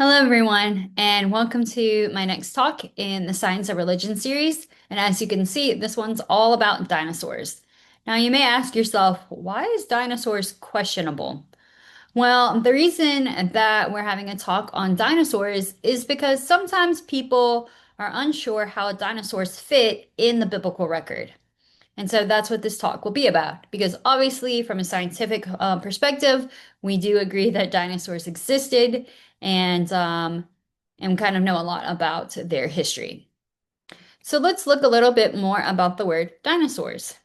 Hello, everyone, and welcome to my next talk in the Science of Religion series. And as you can see, this one's all about dinosaurs. Now, you may ask yourself, why is dinosaurs questionable? Well, the reason that we're having a talk on dinosaurs is because sometimes people are unsure how dinosaurs fit in the biblical record. And so that's what this talk will be about, because obviously, from a scientific perspective, we do agree that dinosaurs existed and kind of know a lot about their history. So let's look a little bit more about the word dinosaurs.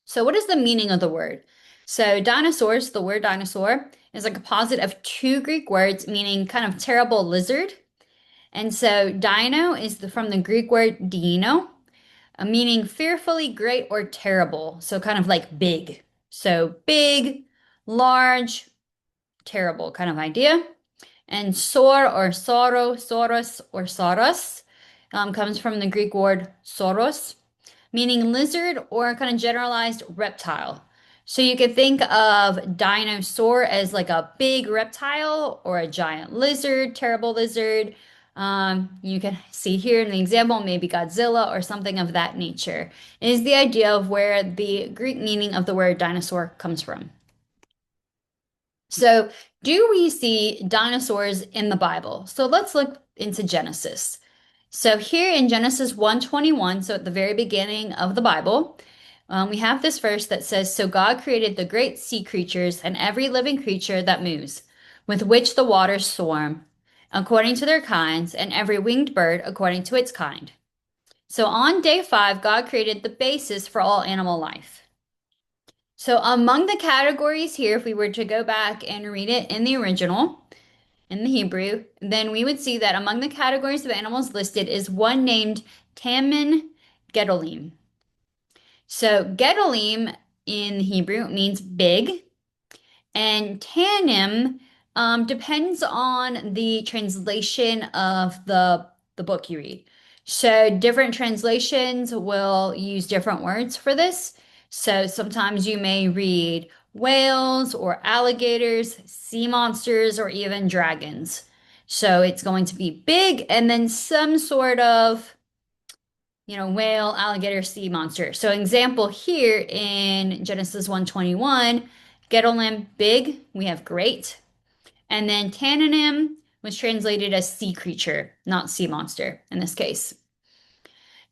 So, what is the meaning of the word? So, dinosaurs, the word dinosaur, is a composite of two Greek words meaning kind of terrible lizard. And so, dino is from the Greek word dino, meaning fearfully great or terrible. So kind of like big. So big, large, terrible kind of idea. And sor or soro, soros or soros comes from the Greek word soros, meaning lizard or kind of generalized reptile. So you could think of dinosaur as like a big reptile or a giant lizard, terrible lizard. You can see here in the example, maybe Godzilla or something of that nature. It is the idea of where the Greek meaning of the word dinosaur comes from. So, do we see dinosaurs in the Bible? So let's look into Genesis. So here in Genesis 1:21, so at the very beginning of the Bible, we have this verse that says, "So God created the great sea creatures and every living creature that moves, with which the waters swarm, according to their kinds, and every winged bird according to its kind." So on day 5, God created the basis for all animal life. So among the categories here, if we were to go back and read it in the original, in the Hebrew, then we would see that among the categories of animals listed is one named Tamin Gedolim. So Gedolim in Hebrew means big, and Tanim depends on the translation of the book you read. So different translations will use different words for this. So sometimes you may read whales or alligators, sea monsters, or even dragons. So it's going to be big and then some sort of, whale, alligator, sea monster. So example here in Genesis 1:21, Gedolim, big, we have great. And then Tannin was translated as sea creature, not sea monster in this case.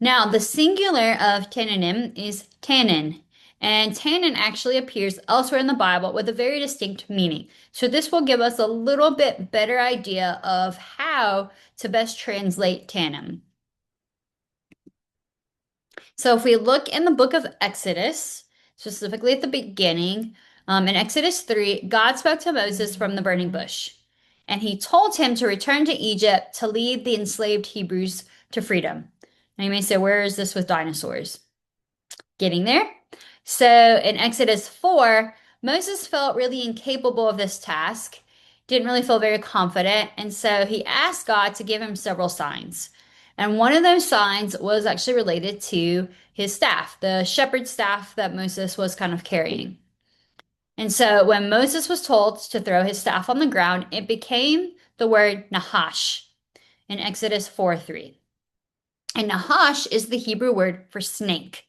Now, the singular of tannin is tannin, and tannin actually appears elsewhere in the Bible with a very distinct meaning. So this will give us a little bit better idea of how to best translate tannin. So if we look in the book of Exodus, specifically at the beginning, in Exodus 3, God spoke to Moses from the burning bush, and he told him to return to Egypt to lead the enslaved Hebrews to freedom. Now you may say, where is this with dinosaurs? Getting there. So in Exodus 4, Moses felt really incapable of this task, didn't really feel very confident, and so he asked God to give him several signs. And one of those signs was actually related to his staff, the shepherd's staff that Moses was kind of carrying. And so when Moses was told to throw his staff on the ground, it became the word nahash in Exodus 4:3. And nahash is the Hebrew word for snake.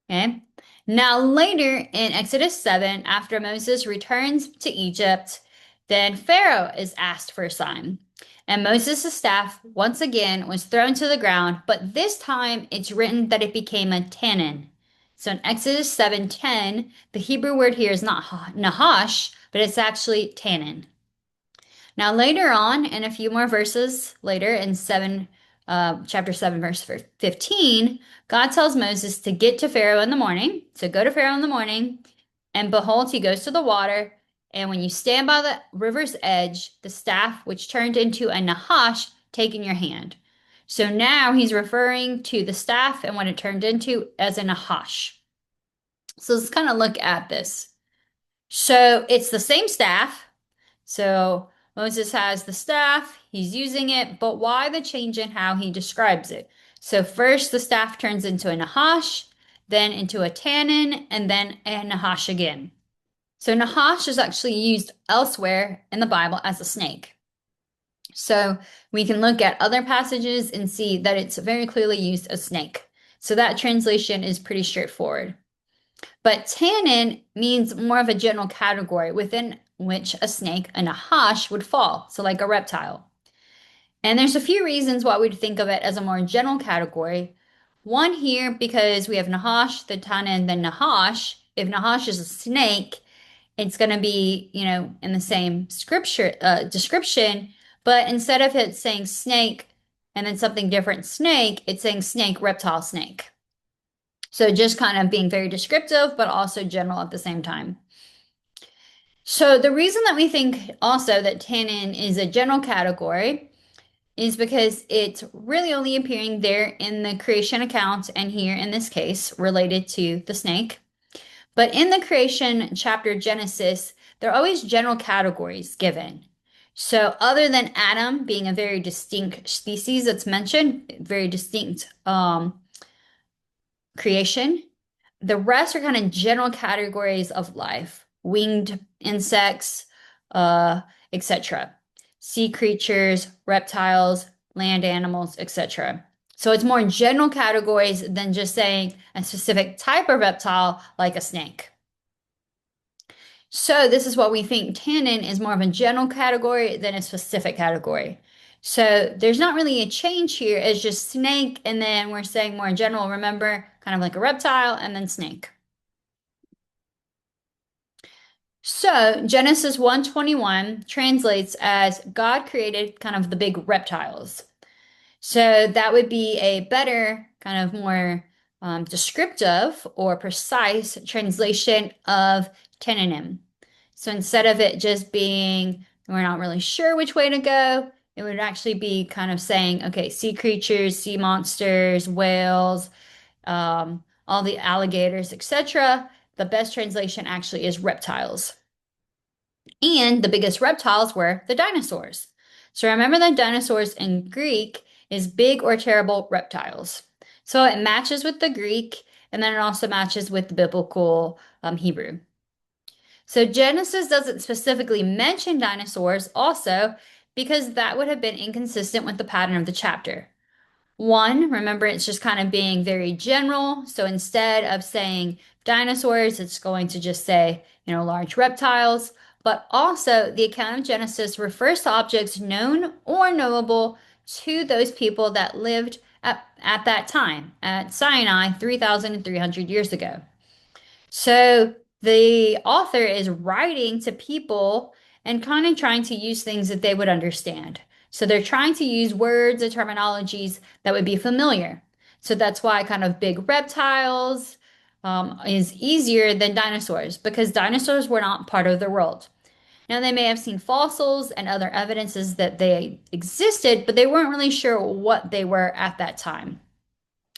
Okay. Now, later in Exodus 7, after Moses returns to Egypt, then Pharaoh is asked for a sign. And Moses' staff once again was thrown to the ground, but this time it's written that it became a tannin. So in Exodus 7:10, the Hebrew word here is not nahash, but it's actually tannin. Now, later on, in a few more verses later in chapter 7, verse 15, God tells Moses to get to Pharaoh in the morning. So go to Pharaoh in the morning, and behold, he goes to the water. And when you stand by the river's edge, the staff which turned into a nahash, take in your hand. So now he's referring to the staff and what it turned into as a nahash. So let's kind of look at this. So it's the same staff. So Moses has the staff, he's using it, but why the change in how he describes it? So first the staff turns into a nahash, then into a tannin, and then a nahash again. So nahash is actually used elsewhere in the Bible as a snake. So we can look at other passages and see that it's very clearly used as snake. So that translation is pretty straightforward. But tannin means more of a general category within which a snake, a nahash, would fall, so like a reptile. And there's a few reasons why we'd think of it as a more general category. One here, because we have nahash, the tannin, then nahash. If nahash is a snake, it's going to be, in the same scripture description, but instead of it saying snake and then something different, snake, it's saying snake, reptile, snake. So just kind of being very descriptive, but also general at the same time. So the reason that we think also that tannin is a general category is because it's really only appearing there in the creation account and here in this case related to the snake. But in the creation chapter Genesis, there are always general categories given. So other than Adam being a very distinct species that's mentioned, very distinct creation, the rest are kind of general categories of life, winged insects, etc. Sea creatures, reptiles, land animals, etc. So it's more general categories than just saying a specific type of reptile like a snake. So this is what we think tannin is more of a general category than a specific category. So there's not really a change here. It's just snake, and then we're saying more in general, remember, kind of like a reptile, and then snake. So Genesis 1:21 translates as God created kind of the big reptiles. So that would be a better, kind of more descriptive or precise translation of tenanim. So instead of it just being, we're not really sure which way to go, it would actually be kind of saying, okay, sea creatures, sea monsters, whales, all the alligators, etc. The best translation actually is reptiles. And the biggest reptiles were the dinosaurs. So remember that dinosaurs in Greek is big or terrible reptiles. So it matches with the Greek, and then it also matches with the biblical Hebrew. So Genesis doesn't specifically mention dinosaurs also because that would have been inconsistent with the pattern of the chapter. One, remember, it's just kind of being very general. So instead of saying dinosaurs, it's going to just say, large reptiles. But also, the account of Genesis refers to objects known or knowable to those people that lived at that time at Sinai 3,300 years ago. So the author is writing to people and kind of trying to use things that they would understand. So they're trying to use words and terminologies that would be familiar. So that's why kind of big reptiles is easier than dinosaurs because dinosaurs were not part of the world. Now, they may have seen fossils and other evidences that they existed, but they weren't really sure what they were at that time.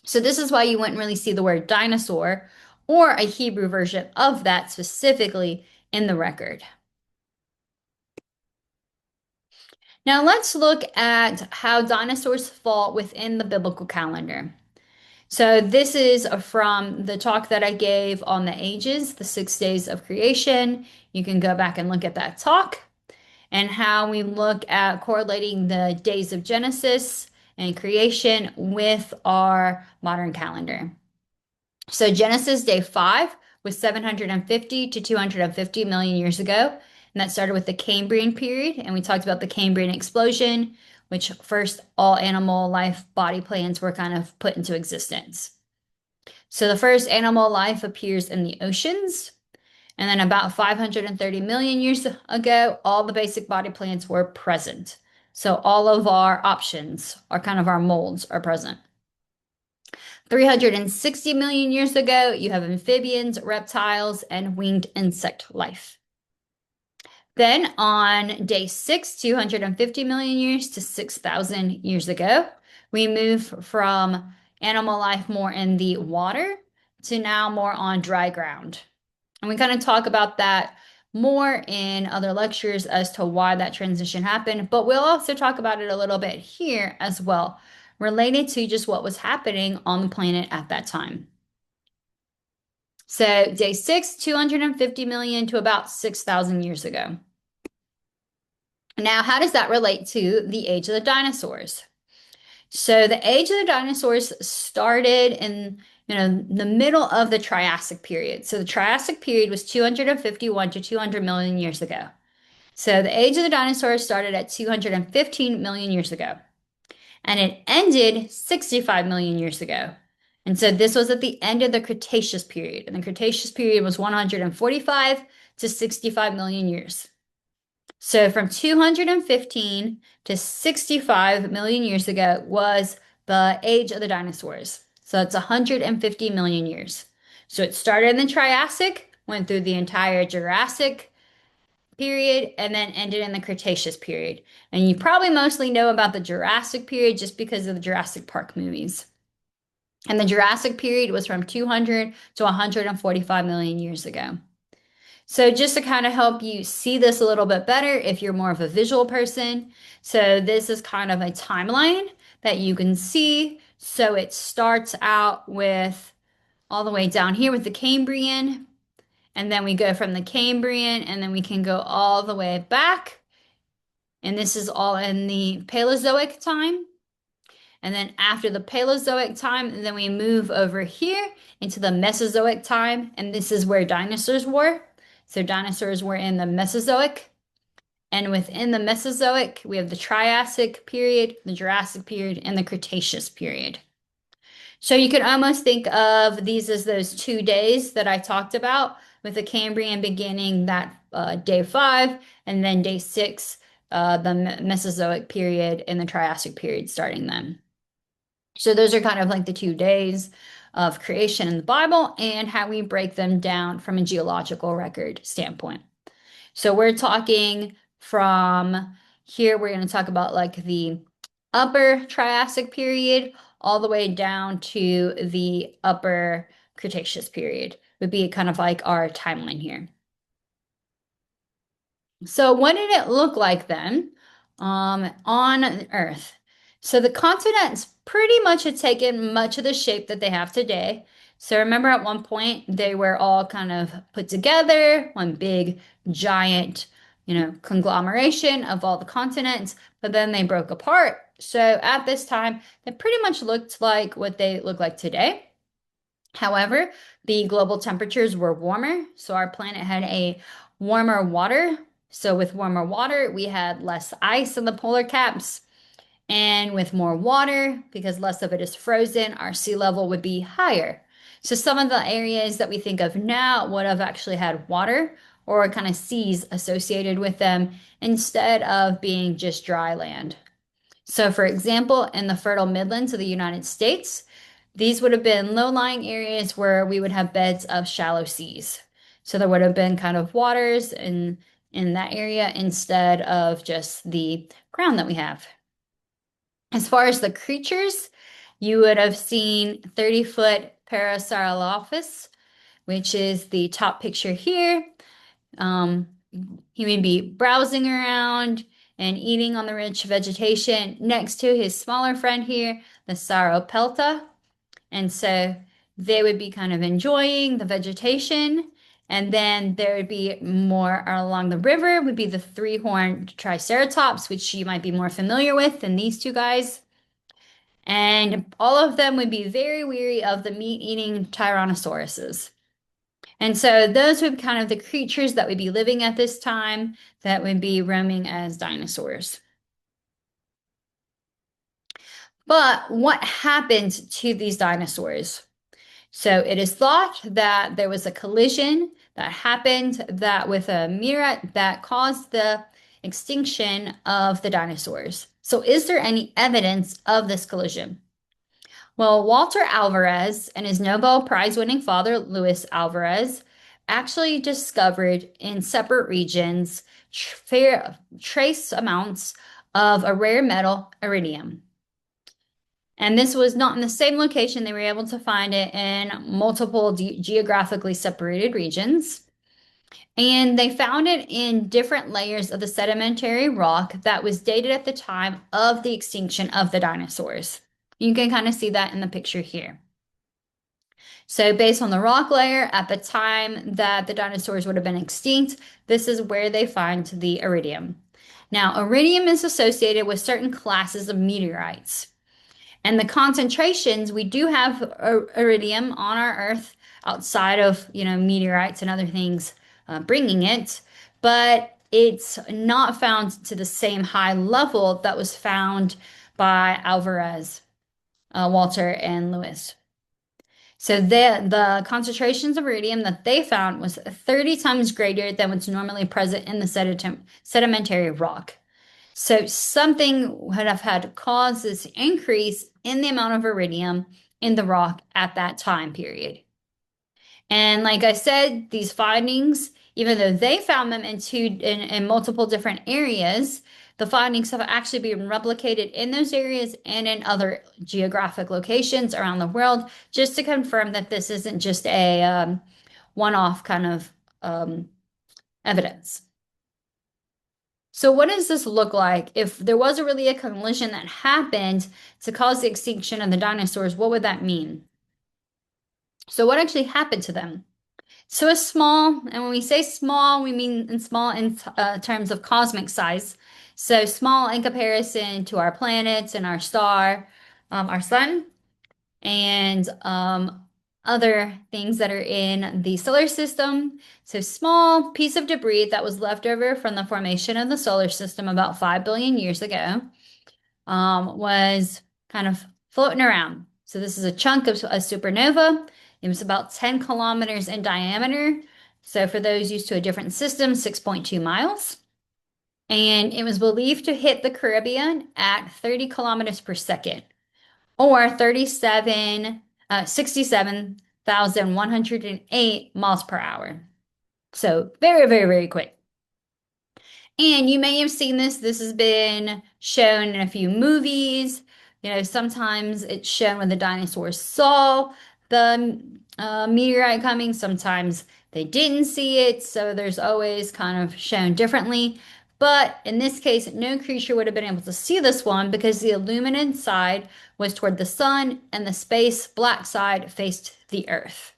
So this is why you wouldn't really see the word dinosaur or a Hebrew version of that specifically in the record. Now let's look at how dinosaurs fall within the biblical calendar. So this is from the talk that I gave on the ages, the 6 days of creation. You can go back and look at that talk and how we look at correlating the days of Genesis and creation with our modern calendar. So Genesis day 5 was 750 to 250 million years ago. And that started with the Cambrian period. And we talked about the Cambrian explosion, which first all animal life body plans were kind of put into existence. So the first animal life appears in the oceans. And then about 530 million years ago, all the basic body plans were present. So all of our options are kind of our molds are present. 360 million years ago, you have amphibians, reptiles, and winged insect life. Then on day 6, 250 million years to 6,000 years ago, we move from animal life more in the water to now more on dry ground. And we kind of talk about that more in other lectures as to why that transition happened, but we'll also talk about it a little bit here as well, related to just what was happening on the planet at that time. So day 6, 250 million to about 6,000 years ago. Now, how does that relate to the age of the dinosaurs? So the age of the dinosaurs started in, the middle of the Triassic period. So the Triassic period was 251 to 200 million years ago. So the age of the dinosaurs started at 215 million years ago, and it ended 65 million years ago. And so this was at the end of the Cretaceous period, and the Cretaceous period was 145 to 65 million years. So from 215 to 65 million years ago was the age of the dinosaurs. So it's 150 million years. So it started in the Triassic, went through the entire Jurassic period, and then ended in the Cretaceous period. And you probably mostly know about the Jurassic period just because of the Jurassic Park movies. And the Jurassic period was from 200 to 145 million years ago. So just to kind of help you see this a little bit better if you're more of a visual person. So this is kind of a timeline that you can see. So it starts out with all the way down here with the Cambrian, and then we go from the Cambrian, and then we can go all the way back. And this is all in the Paleozoic time. And then after the Paleozoic time, then we move over here into the Mesozoic time. And this is where dinosaurs were. So dinosaurs were in the Mesozoic. And within the Mesozoic, we have the Triassic period, the Jurassic period, and the Cretaceous period. So you can almost think of these as those 2 days that I talked about, with the Cambrian beginning that day 5, and then day 6, the Mesozoic period and the Triassic period starting then. So those are kind of like the 2 days of creation in the Bible and how we break them down from a geological record standpoint. So we're talking from here, we're going to talk about like the upper Triassic period all the way down to the upper Cretaceous period would be kind of like our timeline here. So what did it look like then on Earth? So the continents pretty much had taken much of the shape that they have today. So remember at one point they were all kind of put together, one big giant, conglomeration of all the continents, but then they broke apart. So at this time, they pretty much looked like what they look like today. However, the global temperatures were warmer, so our planet had a warmer water. So with warmer water, we had less ice in the polar caps. And with more water, because less of it is frozen, our sea level would be higher. So some of the areas that we think of now would have actually had water or kind of seas associated with them instead of being just dry land. So for example, in the fertile Midlands of the United States, these would have been low-lying areas where we would have beds of shallow seas. So there would have been kind of waters in that area instead of just the ground that we have. As far as the creatures, you would have seen 30-foot Parasaurolophus, which is the top picture here. He would be browsing around and eating on the rich vegetation next to his smaller friend here, the Sauropelta. And so they would be kind of enjoying the vegetation. And then there would be more along the river would be the three-horned Triceratops, which you might be more familiar with than these two guys. And all of them would be very weary of the meat-eating Tyrannosauruses. And so those would be kind of the creatures that would be living at this time that would be roaming as dinosaurs. But what happened to these dinosaurs? So it is thought that there was a collision that happened that with a meteorite that caused the extinction of the dinosaurs. So is there any evidence of this collision? Well, Walter Alvarez and his Nobel Prize winning father, Luis Alvarez, actually discovered in separate regions trace amounts of a rare metal, iridium. And this was not in the same location. They were able to find it in multiple geographically separated regions. And they found it in different layers of the sedimentary rock that was dated at the time of the extinction of the dinosaurs. You can kind of see that in the picture here. So based on the rock layer at the time that the dinosaurs would have been extinct, this is where they find the iridium. Now, iridium is associated with certain classes of meteorites. And the concentrations, we do have iridium on our Earth outside of, meteorites and other things bringing it, but it's not found to the same high level that was found by Alvarez, Walter, and Lewis. So the concentrations of iridium that they found was 30 times greater than what's normally present in the sedimentary rock. So something would have had caused this increase in the amount of iridium in the rock at that time period. And like I said, these findings, even though they found them in multiple different areas, the findings have actually been replicated in those areas and in other geographic locations around the world, just to confirm that this isn't just a one-off kind of evidence. So what does this look like? If there was really a collision that happened to cause the extinction of the dinosaurs, what would that mean? So what actually happened to them? So it's small, and when we say small, we mean small in terms of cosmic size. So small in comparison to our planets and our star, our sun, and other things that are in the solar system. So small piece of debris that was left over from the formation of the solar system about 5 billion years ago was kind of floating around. So this is a chunk of a supernova. It was about 10 kilometers in diameter. So for those used to a different system, 6.2 miles. And it was believed to hit the Caribbean at 30 kilometers per second, or 67,108 miles per hour. So very, very, very quick. And you may have seen this. This has been shown in a few movies. Sometimes it's shown when the dinosaurs saw the meteorite coming. Sometimes they didn't see it. So there's always kind of shown differently. But in this case, no creature would have been able to see this one because the illuminated side was toward the sun and the space black side faced the earth.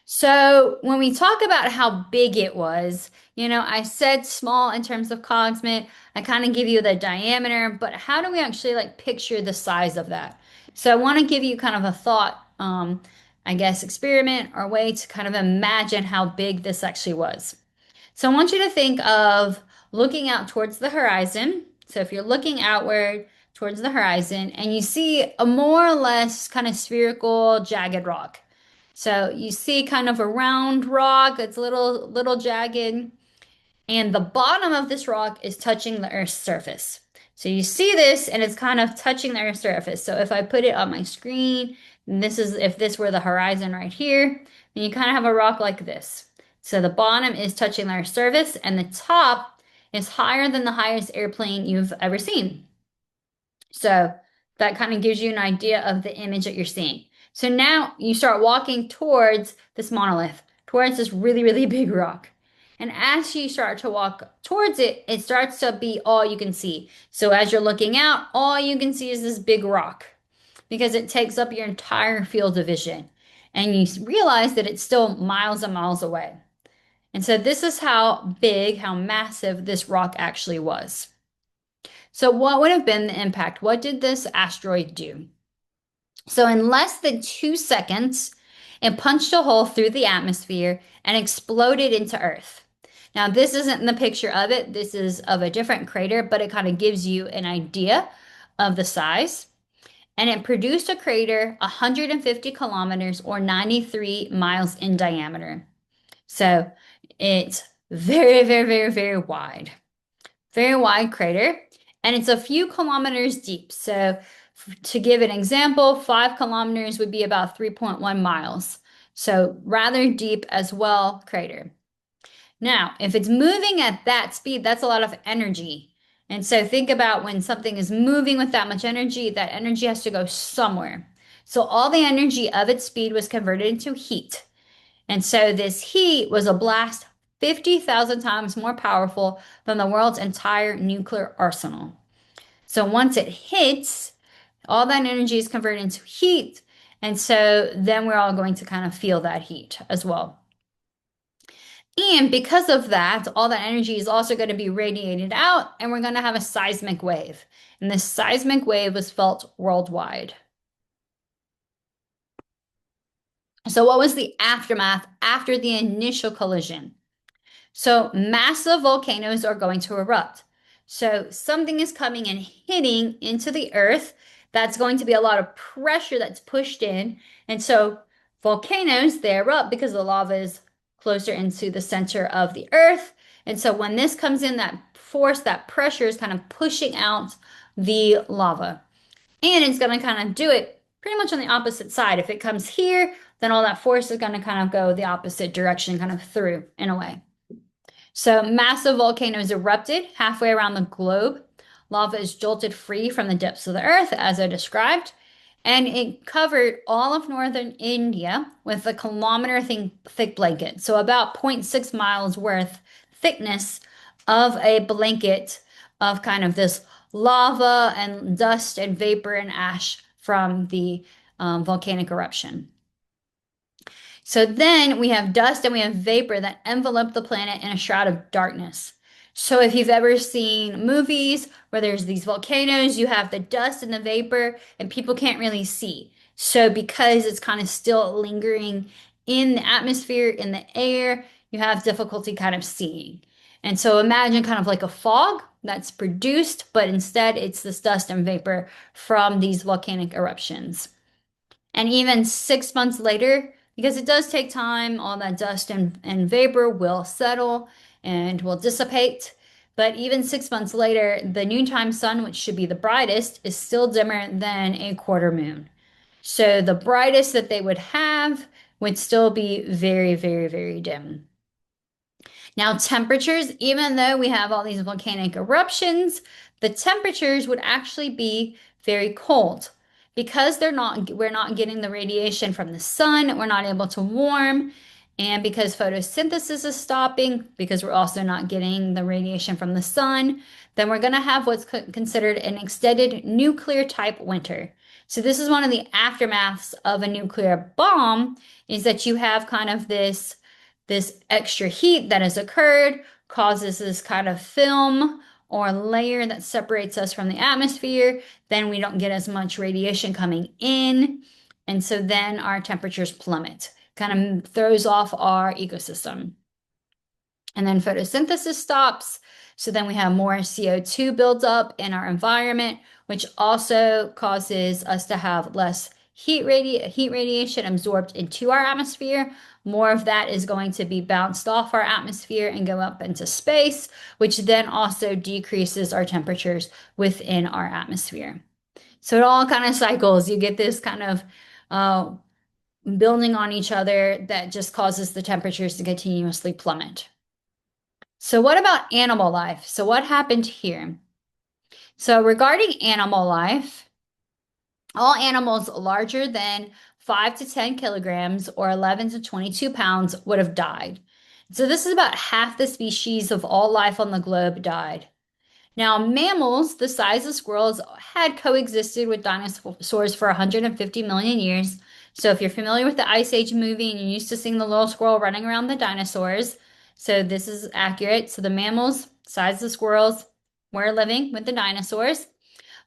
So when we talk about how big it was, I said small in terms of cosmic. I kind of give you the diameter, but how do we actually like picture the size of that? So I want to give you kind of a thought, I guess, experiment or way to kind of imagine how big this actually was. So I want you to think of looking out towards the horizon. So if you're looking outward towards the horizon and you see a more or less kind of spherical, jagged rock. So you see kind of a round rock, it's a little jagged, and the bottom of this rock is touching the Earth's surface. So you see this and it's kind of touching the Earth's surface. So if I put it on my screen, and if this were the horizon right here, then you kind of have a rock like this. So the bottom is touching the Earth's surface and the top is higher than the highest airplane you've ever seen. So that kind of gives you an idea of the image that you're seeing. So now you start walking towards this monolith, towards this really, really big rock. And as you start to walk towards it, it starts to be all you can see. So as you're looking out, all you can see is this big rock because it takes up your entire field of vision. And you realize that it's still miles and miles away. And so this is how big, how massive this rock actually was. So what would have been the impact? What did this asteroid do? So in less than 2 seconds, it punched a hole through the atmosphere and exploded into Earth. Now, this isn't the picture of it. This is of a different crater, but it kind of gives you an idea of the size. And it produced a crater 150 kilometers or 93 miles in diameter. So it's very, very, very, very wide. Very wide crater. And it's a few kilometers deep. So to give an example, 5 kilometers would be about 3.1 miles. So rather deep as well crater. Now, if it's moving at that speed, that's a lot of energy. And so think about when something is moving with that much energy, that energy has to go somewhere. So all the energy of its speed was converted into heat. And so this heat was a blast 50,000 times more powerful than the world's entire nuclear arsenal. So once it hits, all that energy is converted into heat. And so then we're all going to kind of feel that heat as well. And because of that, all that energy is also going to be radiated out, and we're going to have a seismic wave. And this seismic wave was felt worldwide. So, what was the aftermath after the initial collision? So massive volcanoes are going to erupt. So something is coming and hitting into the earth. That's going to be a lot of pressure that's pushed in. And so volcanoes, they erupt because the lava is closer into the center of the earth. And so when this comes in, that force, that pressure is kind of pushing out the lava. And it's going to kind of do it pretty much on the opposite side. If it comes here, then all that force is going to kind of go the opposite direction, kind of through in a way. So massive volcanoes erupted halfway around the globe. Lava is jolted free from the depths of the earth, as I described, and it covered all of northern India with a kilometer thick blanket. So about zero point 0.6 miles worth thickness of a blanket of kind of this lava and dust and vapor and ash from the volcanic eruption. So then we have dust and we have vapor that envelop the planet in a shroud of darkness. So if you've ever seen movies where there's these volcanoes, you have the dust and the vapor, and people can't really see. So because it's kind of still lingering in the atmosphere, in the air, you have difficulty kind of seeing. And so imagine kind of like a fog that's produced, but instead it's this dust and vapor from these volcanic eruptions. And even 6 months later, because it does take time, all that dust and vapor will settle and will dissipate. But even 6 months later, the noontime sun, which should be the brightest, is still dimmer than a quarter moon. So the brightest that they would have would still be very, very, very dim. Now, temperatures, even though we have all these volcanic eruptions, the temperatures would actually be very cold because we're not getting the radiation from the sun, we're not able to warm, and because photosynthesis is stopping, because we're also not getting the radiation from the sun, then we're going to have what's considered an extended nuclear type winter. So this is one of the aftermaths of a nuclear bomb, is that you have kind of this extra heat that has occurred causes this kind of film or layer that separates us from the atmosphere. Then we don't get as much radiation coming in. And so then our temperatures plummet, kind of throws off our ecosystem. And then photosynthesis stops. So then we have more CO2 builds up in our environment, which also causes us to have less heat radiation absorbed into our atmosphere. More of that is going to be bounced off our atmosphere and go up into space, which then also decreases our temperatures within our atmosphere. So it all kind of cycles. You get this kind of building on each other that just causes the temperatures to continuously plummet. So what about animal life? So what happened here? So regarding animal life, all animals larger than 5 to 10 kilograms or 11 to 22 pounds would have died. So this is about half the species of all life on the globe died. Now, mammals the size of squirrels had coexisted with dinosaurs for 150 million years. So if you're familiar with the Ice Age movie and you used to see the little squirrel running around the dinosaurs, so this is accurate. So the mammals, size of squirrels, were living with the dinosaurs.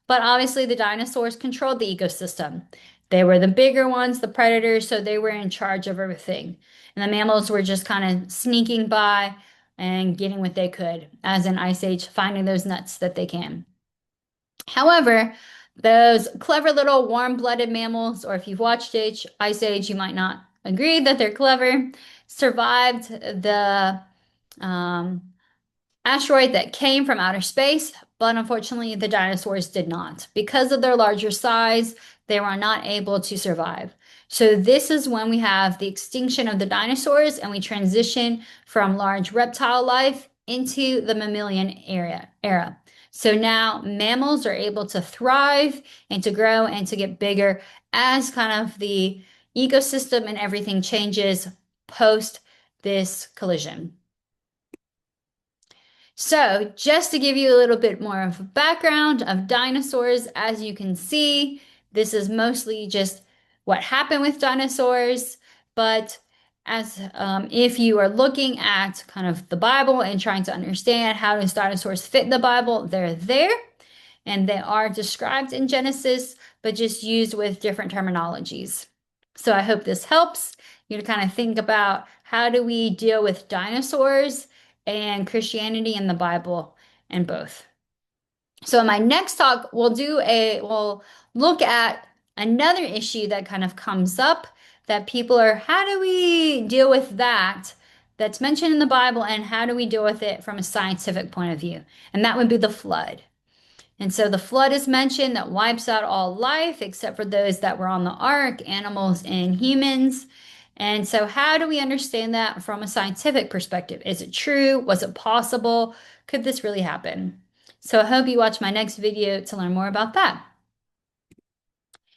But obviously, the dinosaurs controlled the ecosystem. They were the bigger ones, the predators, so they were in charge of everything. And the mammals were just kind of sneaking by and getting what they could, as in Ice Age, finding those nuts that they can. However, those clever little warm-blooded mammals, or if you've watched Ice Age, you might not agree that they're clever, survived the um, asteroid that came from outer space, but unfortunately the dinosaurs did not. Because of their larger size, they were not able to survive. So this is when we have the extinction of the dinosaurs and we transition from large reptile life into the mammalian era. So now mammals are able to thrive and to grow and to get bigger as kind of the ecosystem and everything changes post this collision. So just to give you a little bit more of a background of dinosaurs, as you can see, this is mostly just what happened with dinosaurs, but as if you are looking at kind of the Bible and trying to understand how does dinosaurs fit in the Bible, they're there and they are described in Genesis, but just used with different terminologies. So I hope this helps you to kind of think about how do we deal with dinosaurs and Christianity and the Bible and both. So in my next talk, we'll look at another issue that kind of comes up that people are, how do we deal with that that's mentioned in the Bible and how do we deal with it from a scientific point of view? And that would be the flood. And so the flood is mentioned that wipes out all life except for those that were on the ark, animals and humans. And so, how do we understand that from a scientific perspective? Is it true? Was it possible? Could this really happen? So, I hope you watch my next video to learn more about that.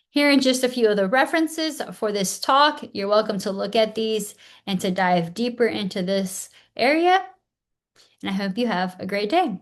Here are just a few of the references for this talk. You're welcome to look at these and to dive deeper into this area. And I hope you have a great day.